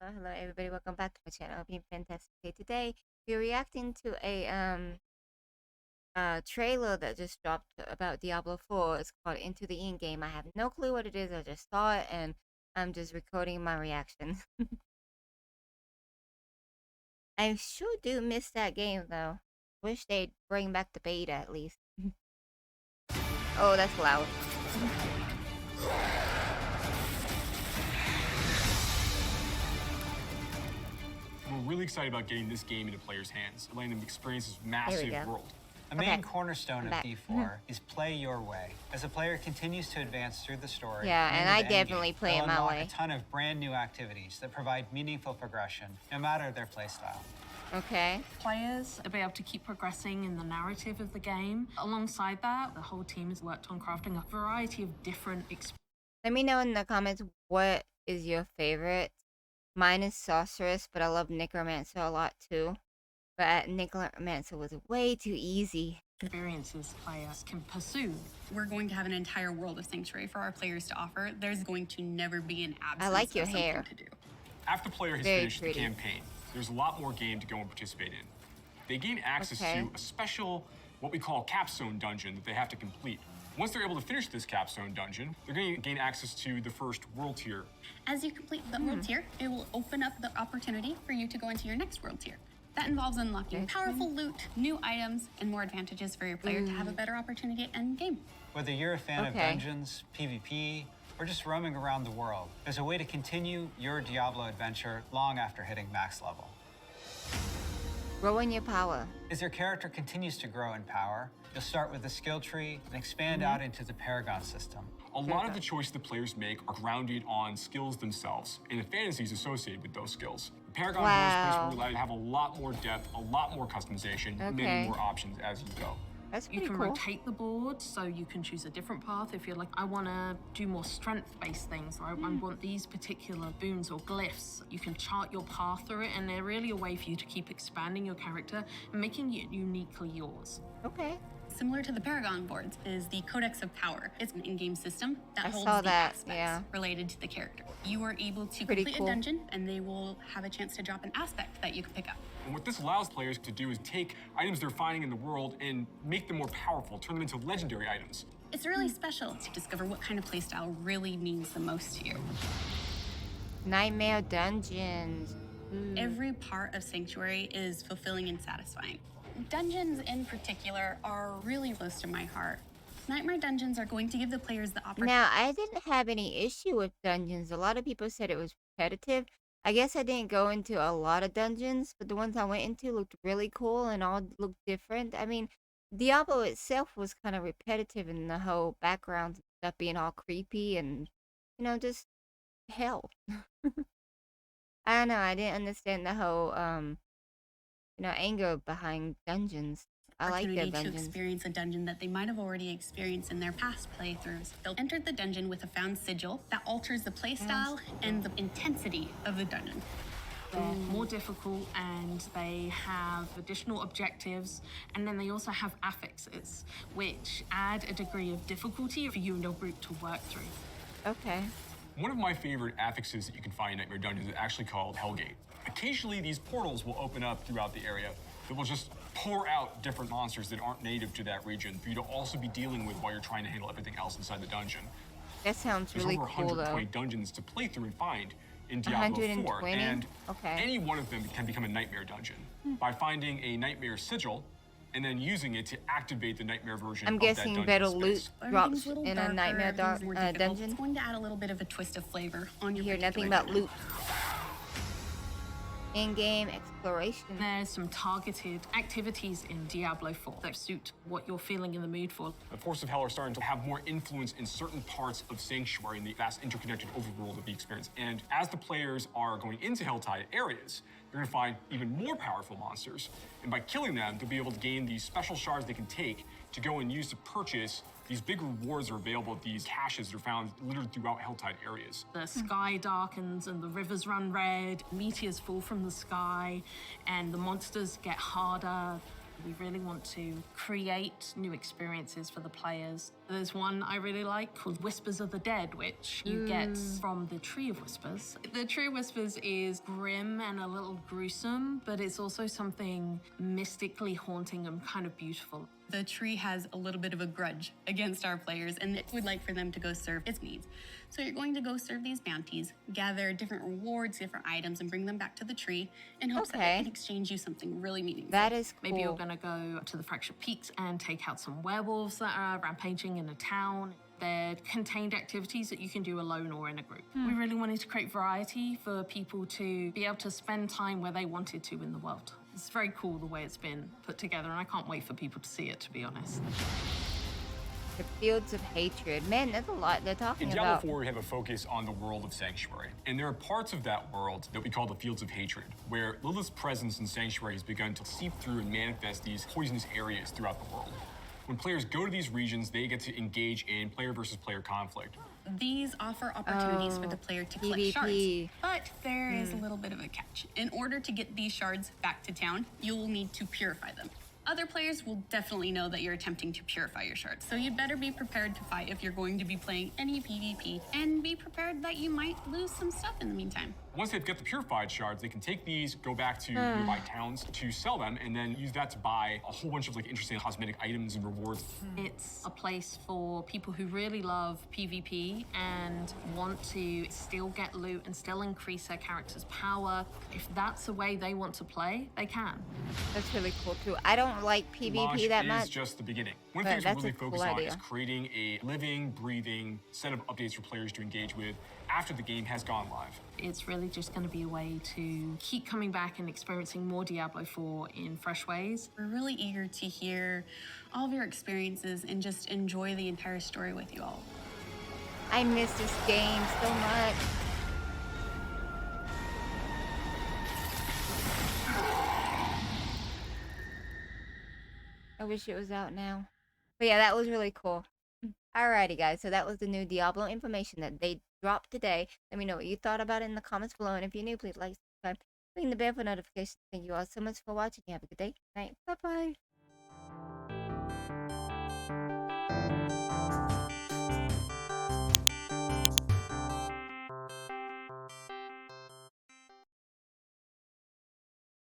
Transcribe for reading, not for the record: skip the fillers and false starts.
Hello, everybody. Welcome back to my channel. Being fantastic day. Today, we're reacting to a trailer that just dropped about Diablo 4. It's called Into the Endgame. I have no clue what it is. I just saw it and I'm just recording my reaction. I sure do miss that game though. Wish they'd bring back the beta at least. Oh, that's loud. We're really excited about getting this game into players' hands, letting them experience this Here we massive go. world. A main Okay. cornerstone I'm of back. D4 is play your way. As a player continues to advance through the story, Yeah, and into I the definitely endgame, play they'll it my unlock way. a ton of brand new activities that provide meaningful progression, no matter their playstyle. Okay. Players will be able to keep progressing in the narrative of the game. Alongside that, the whole team has worked on crafting a variety of different experiences. Let me know in the comments what is your favorite. Mine is Sorceress, but I love Necromancer a lot too. But Necromancer was way too easy. Players can pursue. We're going to have an entire world of Sanctuary for our players to offer. There's going to never be an absence I like your of something hair. to do. After the player has Very finished pretty. the campaign, there's a lot more game to go and participate in. They gain access Okay. to a special, what we call capstone dungeon that they have to complete. Once they're able to finish this capstone dungeon, they're going to gain access to the first world tier. As you complete the world tier, it will open up the opportunity for you to go into your next world tier. That involves unlocking powerful loot, new items, and more advantages for your player to have a better opportunity at end game. Whether you're a fan of Okay. dungeons, PvP, or just roaming around the world, there's a way to continue your Diablo adventure long after hitting max level. Grow in your power. As your character continues to grow in power, you'll start with the skill tree and expand out into the Paragon system. A lot of the choices the players make are grounded on skills themselves and the fantasies associated with those skills. Paragon is one place where we allow you to have a lot more depth, a lot more customization, Okay. many more options as you go. That's You pretty can cool. rotate the board, so you can choose a different path if you're like, I want to do more strength-based things, or I want these particular boons or glyphs. You can chart your path through it, and they're really a way for you to keep expanding your character and making it uniquely yours. Okay. Similar to the Paragon boards is the Codex of Power. It's an in-game system that I holds saw the that, aspects yeah. related to the character. You are able to Pretty complete cool. a dungeon, and they will have a chance to drop an aspect that you can pick up. And what this allows players to do is take items they're finding in the world and make them more powerful, turn them into legendary items. It's really special to discover what kind of playstyle really means the most to you. Nightmare dungeons. Every part of Sanctuary is fulfilling and satisfying. Dungeons in particular are really close to my heart. Nightmare dungeons are going to give the players the opportunity. Now, I didn't have any issue with dungeons. A lot of people said it was repetitive. I guess I didn't go into a lot of dungeons, but the ones I went into looked really cool and all looked different. I mean, Diablo itself was kind of repetitive in the whole background stuff being all creepy and, just hell. I don't know. I didn't understand the whole, anger behind dungeons. I like their To dungeons. experience a dungeon that they might have already experienced in their past playthroughs. They'll enter the dungeon with a found sigil that alters the playstyle and the intensity of the dungeon. They're more difficult, and they have additional objectives, and then they also have affixes, which add a degree of difficulty for you and your group to work through. Okay. One of my favorite affixes that you can find in Nightmare Dungeons is actually called Hellgate. Occasionally, these portals will open up throughout the area that will just pour out different monsters that aren't native to that region for you to also be dealing with while you're trying to handle everything else inside the dungeon. That sounds There's really over cool, 120 though. dungeons to play through and find in Diablo 4, 120? and Okay. any one of them can become a nightmare dungeon by finding a nightmare sigil and then using it to activate the nightmare version I'm of that guessing dungeon better space. loot Everything's drops a little in a darker, nightmare everything's more difficult. dungeon. It's going to add a little bit of a twist of flavor on your You hear nothing particular about loot. In-game exploration. There's some targeted activities in Diablo 4 that suit what you're feeling in the mood for. The Forces of Hell are starting to have more influence in certain parts of Sanctuary in the vast interconnected overworld of the experience. And as the players are going into Helltide areas, they're going to find even more powerful monsters. And by killing them, they'll be able to gain these special shards they can take to go and use to purchase these big rewards that are available at these caches that are found littered throughout Helltide areas. The sky darkens and the rivers run red, meteors fall from the sky, and the monsters get harder. We really want to create new experiences for the players. There's one I really like called Whispers of the Dead, which you get from the Tree of Whispers. The Tree of Whispers is grim and a little gruesome, but it's also something mystically haunting and kind of beautiful. The tree has a little bit of a grudge against our players and would like for them to go serve its needs. So you're going to go serve these bounties, gather different rewards, different items, and bring them back to the tree in hopes that it can exchange you something really meaningful. That is cool. Maybe you're going to go to the Fractured Peaks and take out some werewolves that are rampaging in a town. They're contained activities that you can do alone or in a group. We really wanted to create variety for people to be able to spend time where they wanted to in the world. It's very cool the way it's been put together, and I can't wait for people to see it, to be honest. The Fields of Hatred. Man, that's a lot they're talking In about. Diablo 4, we have a focus on the world of Sanctuary. And there are parts of that world that we call the Fields of Hatred, where Lilith's presence in Sanctuary has begun to seep through and manifest these poisonous areas throughout the world. When players go to these regions, they get to engage in player versus player conflict. These offer opportunities for the player to collect shards, but there is a little bit of a catch. In order to get these shards back to town, you will need to purify them. Other players will definitely know that you're attempting to purify your shards, so you'd better be prepared to fight if you're going to be playing any PvP, and be prepared that you might lose some stuff in the meantime. Once they've got the purified shards, they can take these, go back to nearby towns to sell them, and then use that to buy a whole bunch of interesting cosmetic items and rewards. It's a place for people who really love PvP and want to still get loot and still increase their character's power. If that's the way they want to play, they can. That's really cool too. I don't like PvP that much. Is just the beginning. One of the things we're really focused on idea. is creating a living, breathing set of updates for players to engage with after the game has gone live. It's really just going to be a way to keep coming back and experiencing more Diablo 4 in fresh ways. We're really eager to hear all of your experiences and just enjoy the entire story with you all. I miss this game so much. I wish it was out now. But yeah, that was really cool. Alrighty, guys. So that was the new Diablo information that they dropped today. Let me know what you thought about it in the comments below. And if you're new, please like, subscribe, ring the bell for notifications. Thank you all so much for watching. You have a good day, night. Bye-bye.